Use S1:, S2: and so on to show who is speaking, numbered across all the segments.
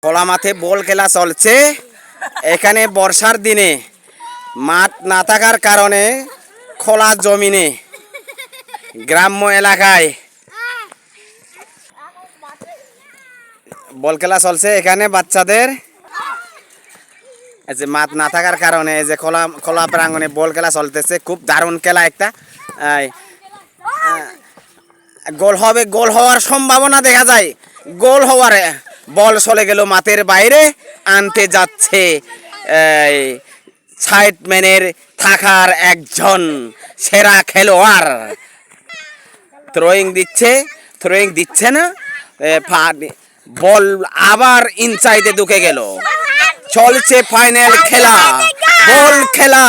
S1: খোলা মাঠে বল খেলা চলছে। এখানে বর্ষার দিনে মাঠ না থাকার কারণে খোলা জমিনে গ্রাম্য এলাকায় বল খেলা চলছে। এখানে বাচ্চাদের এই যে মাঠ না থাকার কারণে এই যে খোলা খোলা প্রাঙ্গণে বল খেলা চলতেছে। খুব দারুণ খেলা একটা। গোল হবে, গোল হওয়ার সম্ভাবনা দেখা যায়। গোল হওয়ার বল চলে গেল মাঠের বাইরে। আনতে যাচ্ছে সাইডম্যানের থাকার একজন সেরা খেলোয়াড়। থ্রোয়িং দিচ্ছে না, বল আবার ইনসাইডে ঢুকে গেল। চলছে ফাইনাল খেলা, বল খেলা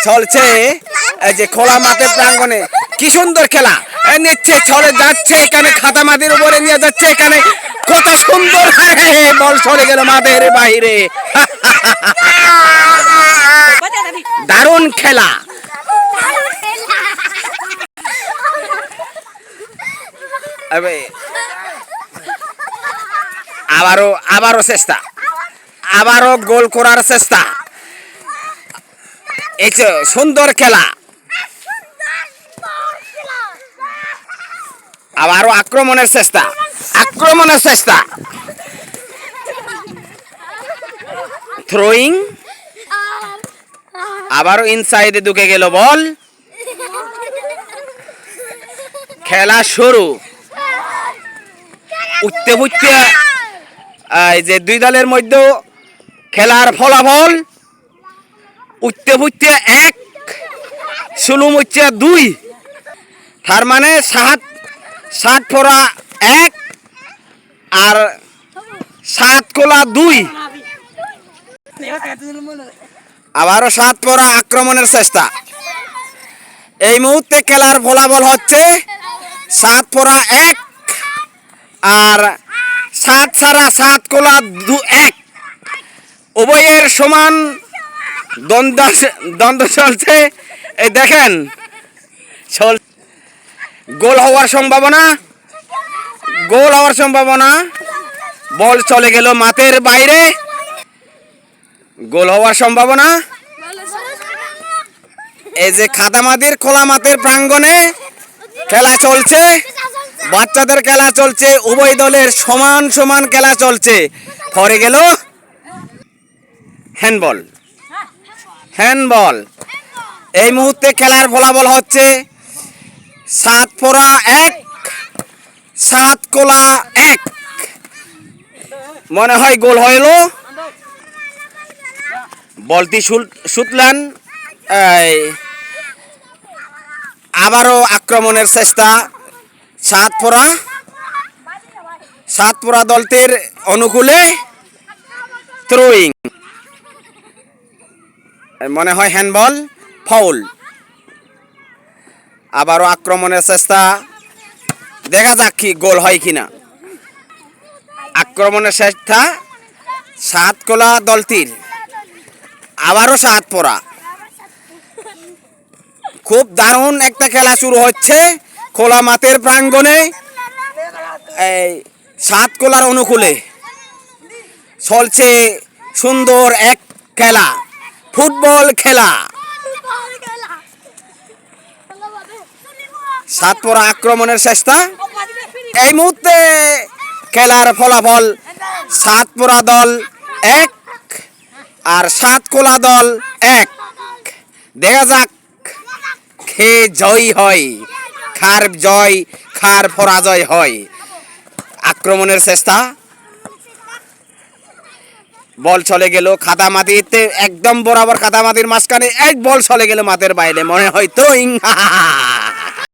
S1: চলছে। এই যে খোলা মাঠের প্রাঙ্গণে কি সুন্দর খেলা নিচ্ছে, চলে যাচ্ছে। এখানে খাতা মাটির উপরে নিয়ে যাচ্ছে। এখানে কত সুন্দর বল চলে গেল মাঠের বাইরে। দারুণ খেলা। আবারও চেষ্টা, আবারও গোল করার চেষ্টা। এই সুন্দর খেলা। আবারও আক্রমণের চেষ্টা। থ্রোয়িং, আবারও ইনসাইডে ঢুকে গেল বল। খেলা শুরু। উঠতে এই যে দুই দলের মধ্যে খেলার ফলাফল উঠতে 1, সুলুম 2। তার মানে 7 ফোরা 1 আর 7 কোলা 2। আবারও 7 ফোরা আক্রমণের চেষ্টা। এই মুহূর্তে খেলার ফলাফল হচ্ছে 7 ফোরা 1 আর 7 ছাড়া 7 কোলা 1। উভয়ের সমান দ্বন্দ্ব চলছে। এই দেখেন, গোল হওয়ার সম্ভাবনা। বল চলে গেল মাঠের বাইরে। গোল হওয়ার সম্ভাবনা। এই যে খাদামাদির খোলা মাঠের প্রাঙ্গণে খেলা চলছে, বাচ্চাদের খেলা চলছে। উভয় দলের সমান খেলা চলছে। পরে গেল হ্যান্ডবল। এই মুহূর্তে খেলার ফলাফল হচ্ছে 7 ফোরা 1, 7 কোলা 1। মনে হয় গোল হইল। বলটি শুটলেন। আবারও আক্রমণের চেষ্টা। 7 ফোরা দলটির অনুকূলে থ্রোয়িং। মনে হয় হ্যান্ডবল, ফাউল। আবারও আক্রমণের চেষ্টা। দেখা যাক কি গোল হয় কিনা। আক্রমণের চেষ্টা 7 কোলা দলটির। আবারও 7 ফোরা। খুব দারুণ একটা খেলা শুরু হচ্ছে খোলা মাঠের প্রাঙ্গণে। এই 7 কোলার অনুকূলে চলছে সুন্দর এক খেলা, ফুটবল খেলা। 7 ফোরা আক্রমণের চেষ্টা। এই মুহূর্তে খেলার ফলাফল 7 ফোরা দল 1 আর 7 কোলা দল 1। দেখা যাক কে জয় হয়, কার পরাজয় হয়। আক্রমণের চেষ্টা। বল চলে গেল খাদা মাটিতে, একদম বরাবর খাদা মাটির মাঝখানে। এক বল চলে গেল মাঠের বাইরে। মনে হয় থ্রোয়িং।